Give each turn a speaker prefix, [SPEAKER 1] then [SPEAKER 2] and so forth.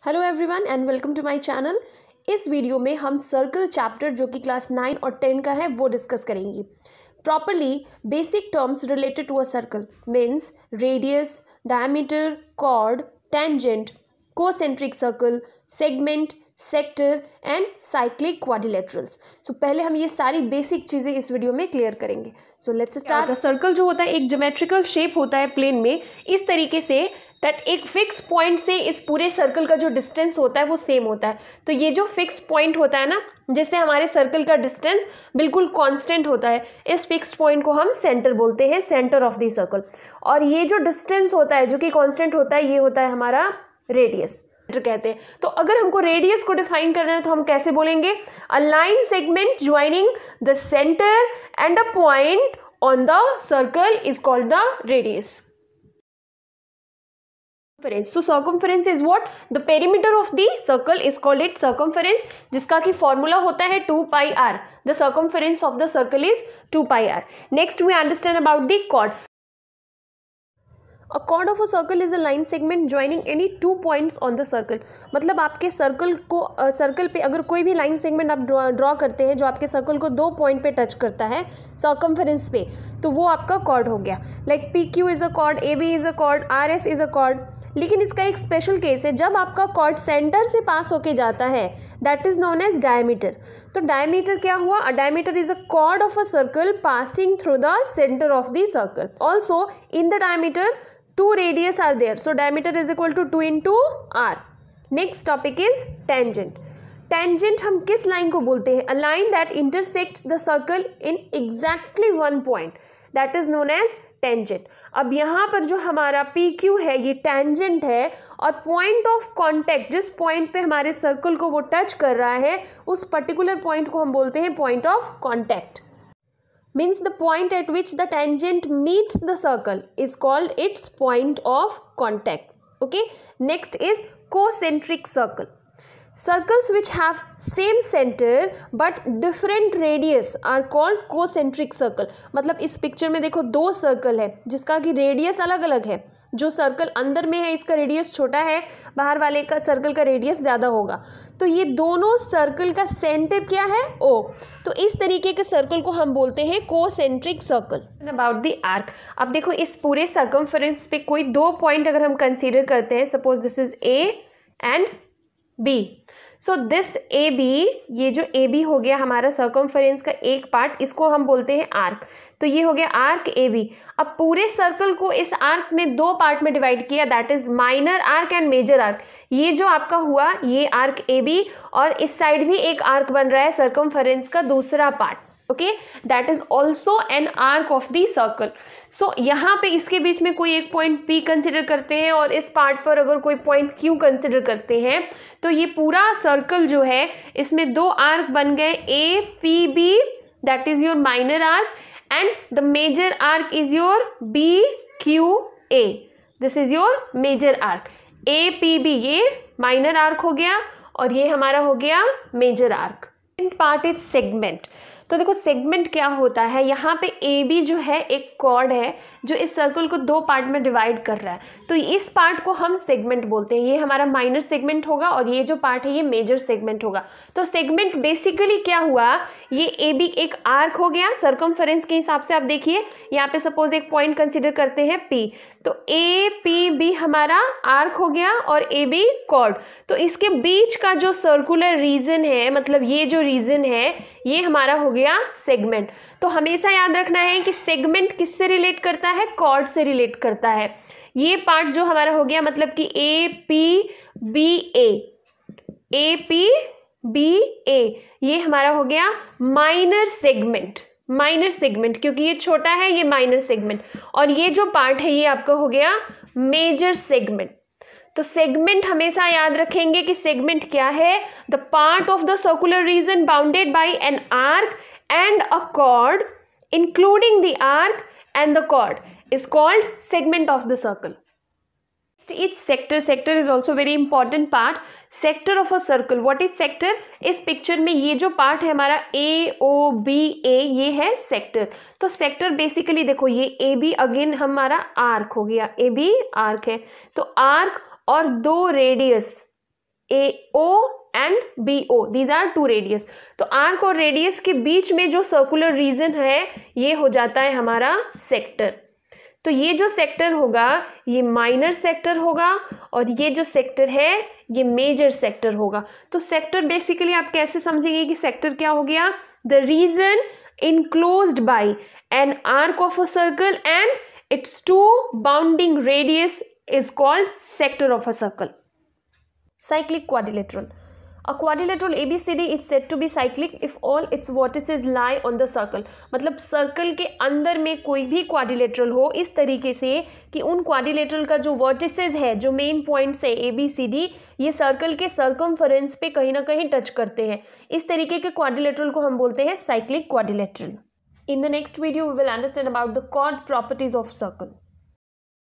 [SPEAKER 1] Hello everyone and welcome to my channel. इस video में हम सर्कल चैप्टर जो कि क्लास 9 और 10 का है वो डिस्कस करेंगे। Properly basic terms related to a circle means radius, diameter, chord, tangent, concentric circle, segment, sector and cyclic quadrilaterals. So पहले हम ये सारी बेसिक चीज़ें इस वीडियो में क्लियर करेंगे। So let's start. सर्कल जो होता है एक ज्योमेट्रिकल शेप होता है प्लेन में इस तरीके से दैट एक फिक्स पॉइंट से इस पूरे सर्कल का जो डिस्टेंस होता है वो सेम होता है। तो ये जो फिक्स पॉइंट होता है ना, जिससे हमारे सर्कल का डिस्टेंस बिल्कुल कांस्टेंट होता है, इस फिक्स पॉइंट को हम सेंटर बोलते हैं, सेंटर ऑफ द सर्कल। और ये जो डिस्टेंस होता है जो कि कांस्टेंट होता है, ये होता है हमारा रेडियस कहते हैं। तो अगर हमको रेडियस को डिफाइन करना है तो हम कैसे बोलेंगे? A line segment joining the centre and a point on the circle is called the radius. So circumference is what? The perimeter of the circle is called it circumference, जिसका की formula होता है 2 pi r. The circumference of the circle is 2 pi r. Next we understand about the chord. A chord of a circle is a line segment joining any two points on the circle. मतलब आपके circle पे अगर कोई भी line segment आप draw करते हैं जो आपके सर्कल को दो पॉइंट पे टच करता है सर्कमफेरेंस पे, तो वो आपका कॉर्ड हो गया। Like P Q is a chord, A B is a chord, R S is a chord. लेकिन इसका एक स्पेशल केस है, जब आपका कॉर्ड सेंटर से पास होके जाता है, that is known as diameter. तो डायमीटर क्या हुआ? A diameter is a chord of a circle passing through the centre of the circle. Also in the diameter two radius are there, so diameter is equal to 2 into r. Next topic is tangent. Tangent हम किस line को बोलते हैं? A line that intersects the circle in exactly one point, that is known as tangent. अब यहाँ पर जो हमारा PQ है ये tangent है, और point of contact जिस point पे हमारे circle को वो touch कर रहा है उस particular point को हम बोलते हैं point of contact. Means the point at which the tangent meets the circle is called its point of contact. Okay, next is concentric circle. Circles which have same center but different radius are called concentric circle. मतलब इस picture में देखो दो circle है जिसका कि radius अलग अलग है। जो सर्कल अंदर में है इसका रेडियस छोटा है, बाहर वाले का सर्कल का रेडियस ज़्यादा होगा। तो ये दोनों सर्कल का सेंटर क्या है? ओ। तो इस तरीके के सर्कल को हम बोलते हैं concentric circle. About the arc, अब देखो इस पूरे सर्कमफेरेंस पे कोई दो पॉइंट अगर हम कंसीडर करते हैं, suppose this is A and B. So this A B, ये जो ए बी हो गया हमारा सर्कमफेरेंस का एक पार्ट, इसको हम बोलते हैं आर्क। तो ये हो गया आर्क ए बी। अब पूरे सर्कल को इस आर्क ने दो पार्ट में डिवाइड किया, that is minor arc and major arc. ये जो आपका हुआ ये आर्क ए बी, और इस साइड भी एक आर्क बन रहा है सर्कमफेरेंस का दूसरा part. Okay, that is also an arc of the circle. So यहाँ पे इसके बीच में कोई एक पॉइंट P कंसिडर करते हैं और इस पार्ट पर अगर कोई पॉइंट Q कंसिडर करते हैं, तो ये पूरा सर्कल जो है इसमें दो आर्क बन गए, A P B, that is your minor arc, and the major arc is your B Q A, this is your major arc. A P B ये माइनर आर्क हो गया और ये हमारा हो गया major arc. Part is segment. तो देखो सेगमेंट क्या होता है, यहाँ पे ए बी जो है एक कॉर्ड है जो इस सर्कल को दो पार्ट में डिवाइड कर रहा है, तो इस पार्ट को हम सेगमेंट बोलते हैं। ये हमारा माइनर सेगमेंट होगा और ये जो पार्ट है ये मेजर सेगमेंट होगा। तो सेगमेंट बेसिकली क्या हुआ, ये ए बी एक आर्क हो गया सर्कमफेरेंस के हिसाब से। आप देखिए यहाँ पे सपोज एक पॉइंट कंसिडर करते हैं P, तो ए पी बी हमारा आर्क हो गया और ए बी कॉर्ड। तो इसके बीच का जो सर्कुलर रीजन है, मतलब ये जो रीजन है ये हमारा हो गया सेगमेंट। तो हमेशा याद रखना है कि सेगमेंट किससे रिलेट करता है? कॉर्ड से रिलेट करता है। ये पार्ट जो हमारा हो गया मतलब कि A P B A, A P B A, ये हमारा हो गया माइनर सेगमेंट। माइनर सेगमेंट क्योंकि ये छोटा है, ये माइनर सेगमेंट, और ये जो पार्ट है ये आपका हो गया मेजर सेगमेंट। तो सेगमेंट हमेशा याद रखेंगे कि सेगमेंट क्या है? The part of the circular region bounded by an arc and a chord, including the arc and the chord is called segment of the circle. Each sector, sector is also very important part. Sector of a circle, what is sector? इस picture में ये जो part है हमारा A O B A, ये है sector. तो sector basically देखो ये A B अगेन हमारा आर्क हो गया, A B आर्क है, तो आर्क और दो radius AO and BO, these are two radius. तो आर्क और रेडियस के बीच में जो सर्कुलर रीजन है ये हो जाता है हमारा सेक्टर। तो ये जो सेक्टर होगा ये माइनर सेक्टर होगा और ये जो सेक्टर है ये मेजर सेक्टर होगा। तो सेक्टर बेसिकली आप कैसे समझेंगे कि सेक्टर क्या हो गया? The region enclosed by an arc of a circle and its two bounding radius is called sector of a circle. Cyclic quadrilateral. A quadrilateral ABCD is said to be cyclic if all its vertices lie on the circle. मतलब circle के अंदर में कोई भी quadrilateral हो इस तरीके से कि उन क्वाड्रिलेटरल का जो वर्टिसेस है, जो मेन पॉइंट्स है ABCD, ये सर्कल के सर्कमफरेंस पे कहीं ना कहीं टच करते हैं। इस तरीके के क्वाड्रिलेटरल को हम बोलते हैं cyclic quadrilateral. In the next video we will understand about the chord properties of circle.